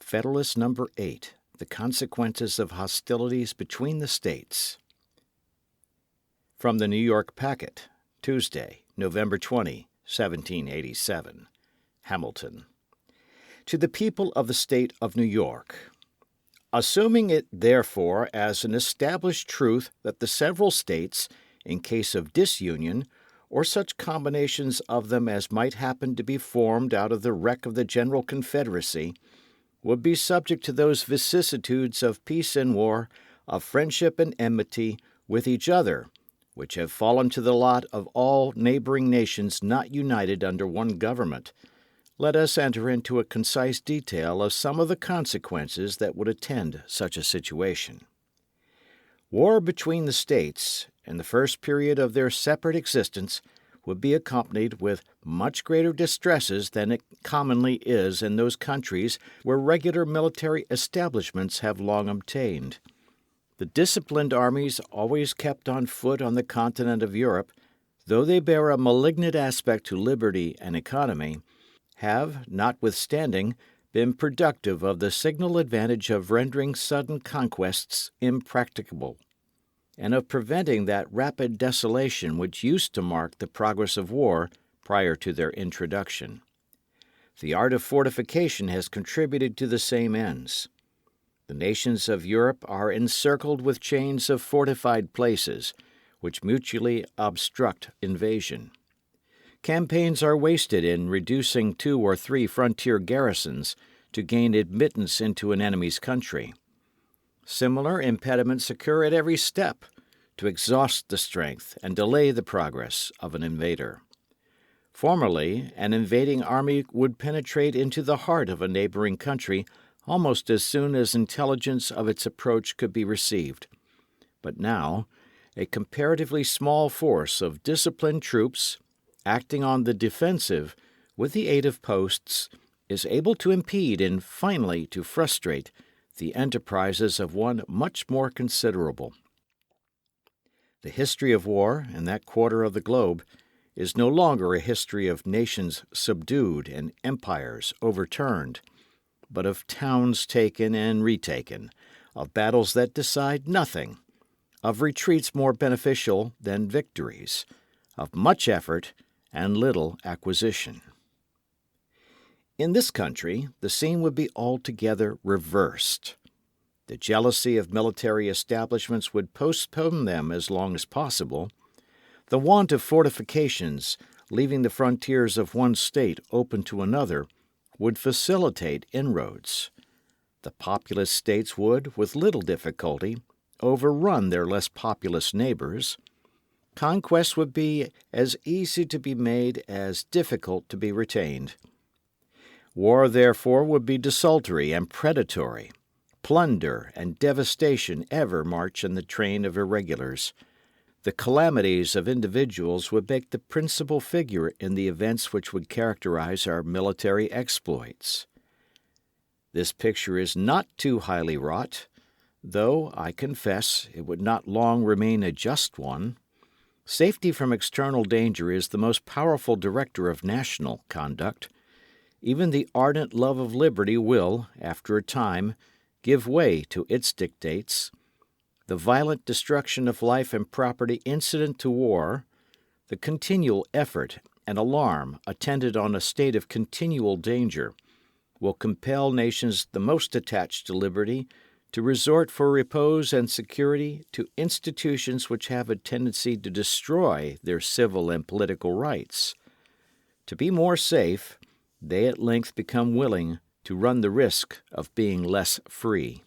Federalist No. 8, The Consequences of Hostilities Between the States. From the New York Packet, Tuesday, November 20, 1787. Hamilton. To the people of the State of New York. Assuming it, therefore, as an established truth that the several states, in case of disunion, or such combinations of them as might happen to be formed out of the wreck of the general Confederacy, would be subject to those vicissitudes of peace and war, of friendship and enmity with each other, which have fallen to the lot of all neighboring nations not united under one government, let us enter into a concise detail of some of the consequences that would attend such a situation. War between the states, in the first period of their separate existence, would be accompanied with much greater distresses than it commonly is in those countries where regular military establishments have long obtained. The disciplined armies always kept on foot on the continent of Europe, though they bear a malignant aspect to liberty and economy, have, notwithstanding, been productive of the signal advantage of rendering sudden conquests impracticable, and of preventing that rapid desolation which used to mark the progress of war prior to their introduction. The art of fortification has contributed to the same ends. The nations of Europe are encircled with chains of fortified places, which mutually obstruct invasion. Campaigns are wasted in reducing 2 or 3 frontier garrisons to gain admittance into an enemy's country. Similar impediments occur at every step to exhaust the strength and delay the progress of an invader. Formerly, an invading army would penetrate into the heart of a neighboring country almost as soon as intelligence of its approach could be received. But now, a comparatively small force of disciplined troops, acting on the defensive with the aid of posts, is able to impede and finally to frustrate the enterprises of one much more considerable. The history of war in that quarter of the globe is no longer a history of nations subdued and empires overturned, but of towns taken and retaken, of battles that decide nothing, of retreats more beneficial than victories, of much effort and little acquisition. In this country, the scene would be altogether reversed. The jealousy of military establishments would postpone them as long as possible. The want of fortifications, leaving the frontiers of one state open to another, would facilitate inroads. The populous states would, with little difficulty, overrun their less populous neighbors. Conquest would be as easy to be made as difficult to be retained. War, therefore, would be desultory and predatory. Plunder and devastation ever march in the train of irregulars. The calamities of individuals would make the principal figure in the events which would characterize our military exploits. This picture is not too highly wrought, though, I confess, it would not long remain a just one. Safety from external danger is the most powerful director of national conduct. Even the ardent love of liberty will, after a time, give way to its dictates. The violent destruction of life and property incident to war, the continual effort and alarm attendant on a state of continual danger, will compel nations the most attached to liberty to resort for repose and security to institutions which have a tendency to destroy their civil and political rights. To be more safe, they at length become willing to run the risk of being less free.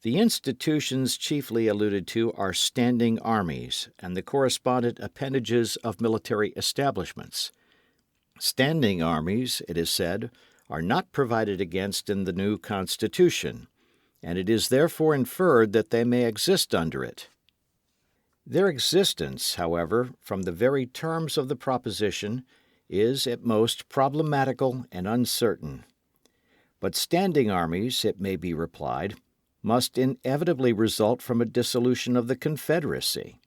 The institutions chiefly alluded to are standing armies and the correspondent appendages of military establishments. Standing armies, it is said, are not provided against in the new Constitution, and it is therefore inferred that they may exist under it. Their existence, however, from the very terms of the proposition, is at most problematical and uncertain. But standing armies, it may be replied, must inevitably result from a dissolution of the Confederacy.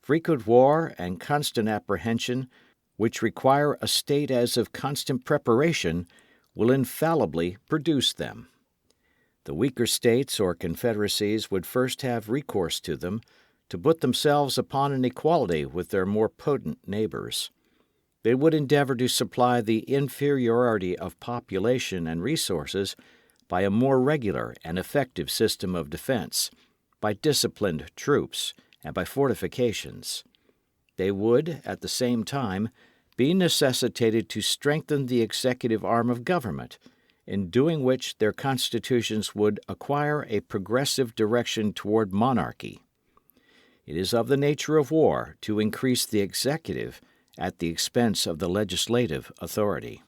Frequent war and constant apprehension, which require a state as of constant preparation, will infallibly produce them. The weaker states or confederacies would first have recourse to them to put themselves upon an equality with their more potent neighbors. They would endeavor to supply the inferiority of population and resources by a more regular and effective system of defense, by disciplined troops, and by fortifications. They would, at the same time, be necessitated to strengthen the executive arm of government, in doing which their constitutions would acquire a progressive direction toward monarchy. It is of the nature of war to increase the executive at the expense of the legislative authority.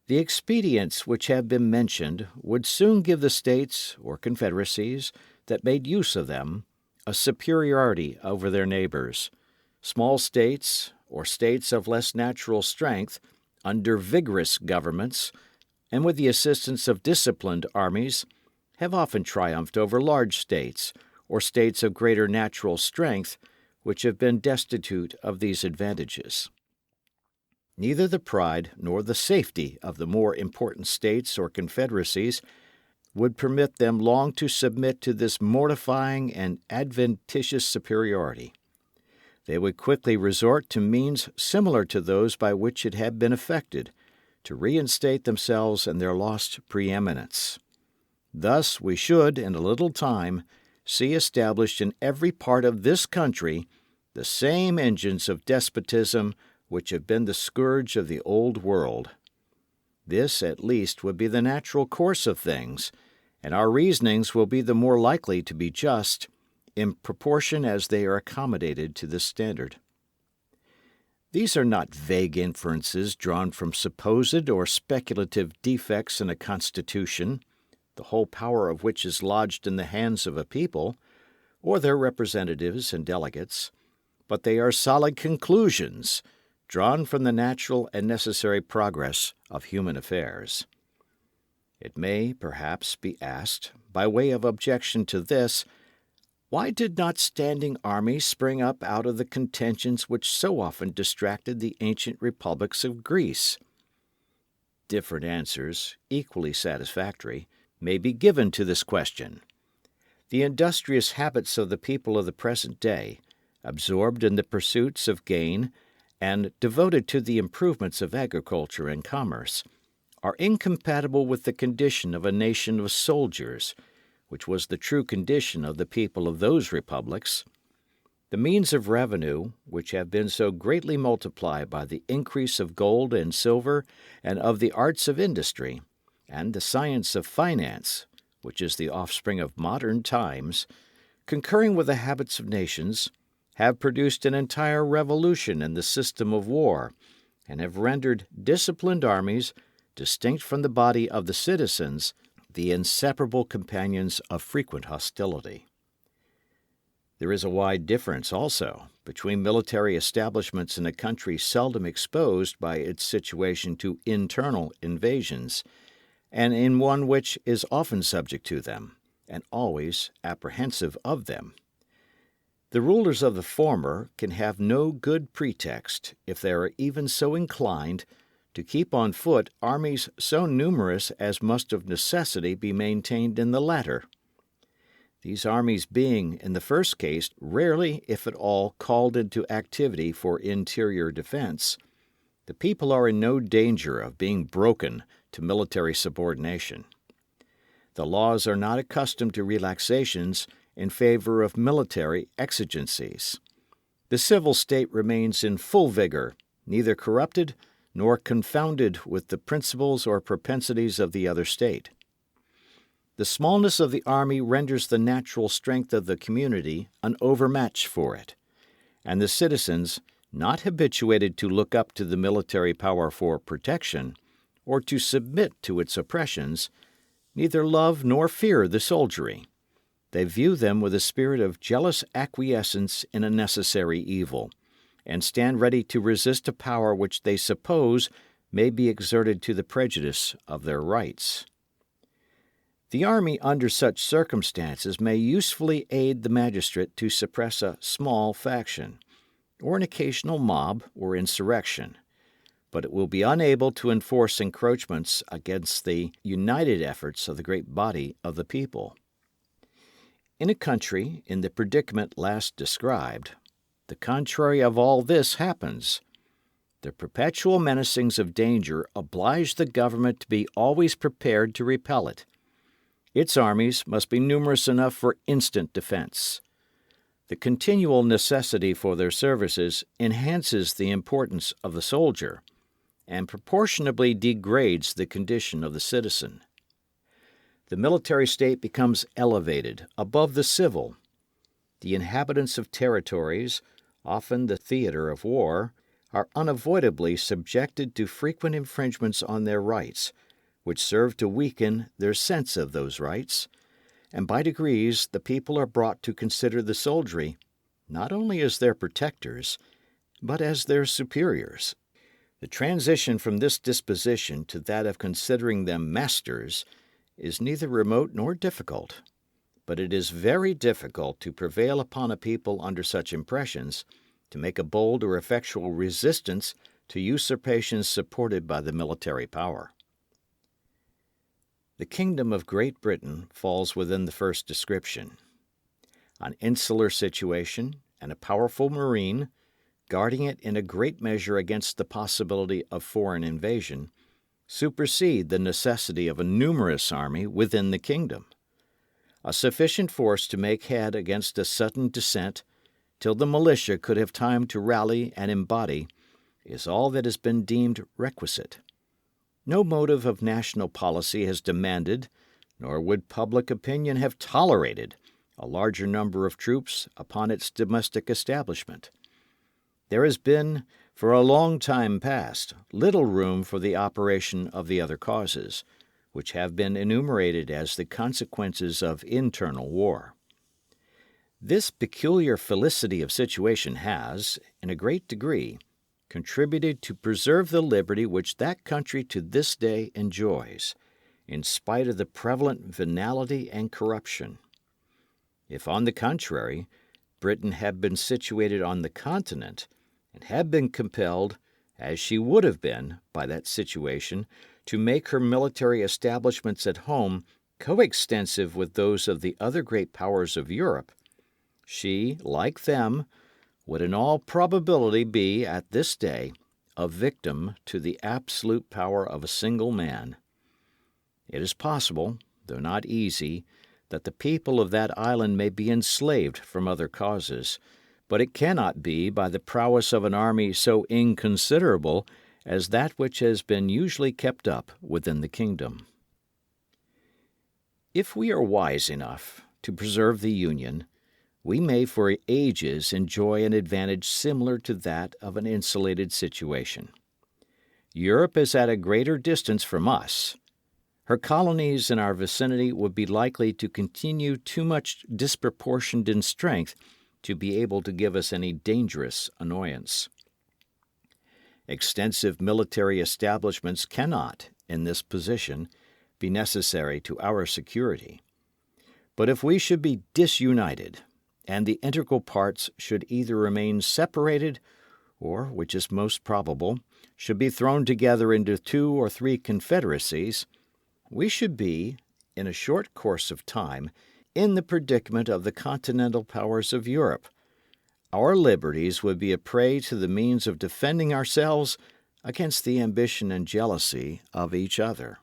The expedients which have been mentioned would soon give the states or confederacies that made use of them a superiority over their neighbors. Small states, or states of less natural strength, under vigorous governments, and with the assistance of disciplined armies, have often triumphed over large states, or states of greater natural strength, which have been destitute of these advantages. Neither the pride nor the safety of the more important states or confederacies would permit them long to submit to this mortifying and adventitious superiority. They would quickly resort to means similar to those by which it had been effected, to reinstate themselves in their lost preeminence. Thus we should, in a little time, see established in every part of this country the same engines of despotism which have been the scourge of the old world. This, at least, would be the natural course of things, and our reasonings will be the more likely to be just, in proportion as they are accommodated to this standard. These are not vague inferences drawn from supposed or speculative defects in a constitution, the whole power of which is lodged in the hands of a people, or their representatives and delegates, but they are solid conclusions, drawn from the natural and necessary progress of human affairs. It may, perhaps, be asked, by way of objection to this, why did not standing armies spring up out of the contentions which so often distracted the ancient republics of Greece? Different answers, equally satisfactory, may be given to this question. The industrious habits of the people of the present day, absorbed in the pursuits of gain and devoted to the improvements of agriculture and commerce, are incompatible with the condition of a nation of soldiers, which was the true condition of the people of those republics. The means of revenue, which have been so greatly multiplied by the increase of gold and silver and of the arts of industry, and the science of finance, which is the offspring of modern times, concurring with the habits of nations, have produced an entire revolution in the system of war, and have rendered disciplined armies, distinct from the body of the citizens, the inseparable companions of frequent hostility. There is a wide difference, also, between military establishments in a country seldom exposed by its situation to internal invasions, and in one which is often subject to them, and always apprehensive of them. The rulers of the former can have no good pretext, if they are even so inclined, to keep on foot armies so numerous as must of necessity be maintained in the latter. These armies being, in the first case, rarely, if at all, called into activity for interior defense, the people are in no danger of being broken to military subordination. The laws are not accustomed to relaxations in favor of military exigencies. The civil state remains in full vigor, neither corrupted nor confounded with the principles or propensities of the other state. The smallness of the army renders the natural strength of the community an overmatch for it, and the citizens, not habituated to look up to the military power for protection, or to submit to its oppressions, neither love nor fear the soldiery. They view them with a spirit of jealous acquiescence in a necessary evil, and stand ready to resist a power which they suppose may be exerted to the prejudice of their rights. The army under such circumstances may usefully aid the magistrate to suppress a small faction, or an occasional mob or insurrection. but it will be unable to enforce encroachments against the united efforts of the great body of the people. In a country in the predicament last described, the contrary of all this happens. The perpetual menacings of danger oblige the government to be always prepared to repel it. Its armies must be numerous enough for instant defense. The continual necessity for their services enhances the importance of the soldier, and proportionably degrades the condition of the citizen. The military state becomes elevated above the civil. The inhabitants of territories, often the theatre of war, are unavoidably subjected to frequent infringements on their rights, which serve to weaken their sense of those rights, and by degrees the people are brought to consider the soldiery not only as their protectors, but as their superiors. The transition from this disposition to that of considering them masters is neither remote nor difficult, but it is very difficult to prevail upon a people under such impressions to make a bold or effectual resistance to usurpations supported by the military power. The kingdom of Great Britain falls within the first description. An insular situation and a powerful marine, guarding it in a great measure against the possibility of foreign invasion, supersede the necessity of a numerous army within the kingdom. A sufficient force to make head against a sudden descent, till the militia could have time to rally and embody, is all that has been deemed requisite. No motive of national policy has demanded, nor would public opinion have tolerated, a larger number of troops upon its domestic establishment. There has been, for a long time past, little room for the operation of the other causes, which have been enumerated as the consequences of internal war. This peculiar felicity of situation has, in a great degree, contributed to preserve the liberty which that country to this day enjoys, in spite of the prevalent venality and corruption. If, on the contrary, Britain had been situated on the continent, and had been compelled, as she would have been, by that situation, to make her military establishments at home coextensive with those of the other great powers of Europe, she, like them, would in all probability be, at this day, a victim to the absolute power of a single man. It is possible, though not easy, that the people of that island may be enslaved from other causes, but it cannot be by the prowess of an army so inconsiderable as that which has been usually kept up within the kingdom. If we are wise enough to preserve the Union, we may for ages enjoy an advantage similar to that of an insulated situation. Europe is at a greater distance from us. Her colonies in our vicinity would be likely to continue too much disproportioned in strength to be able to give us any dangerous annoyance. Extensive military establishments cannot, in this position, be necessary to our security. But if we should be disunited, and the integral parts should either remain separated, or, which is most probable, should be thrown together into 2 or 3 confederacies, we should be, in a short course of time, in the predicament of the continental powers of Europe. Our liberties would be a prey to the means of defending ourselves against the ambition and jealousy of each other.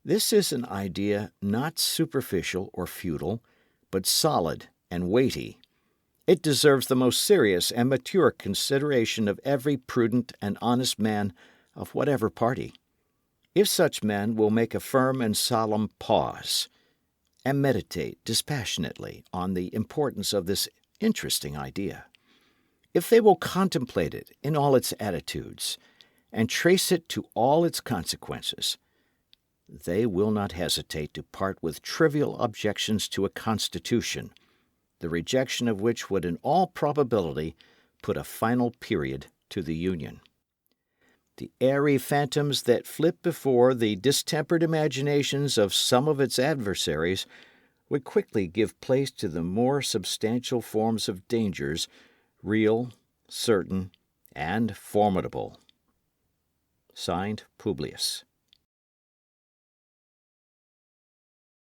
This is an idea not superficial or futile, but solid and weighty. It deserves the most serious and mature consideration of every prudent and honest man of whatever party. If such men will make a firm and solemn pause, and meditate dispassionately on the importance of this interesting idea, if they will contemplate it in all its attitudes, and trace it to all its consequences, they will not hesitate to part with trivial objections to a constitution, the rejection of which would in all probability put a final period to the Union. The airy phantoms that flit before the distempered imaginations of some of its adversaries would quickly give place to the more substantial forms of dangers, real, certain, and formidable. Signed, Publius.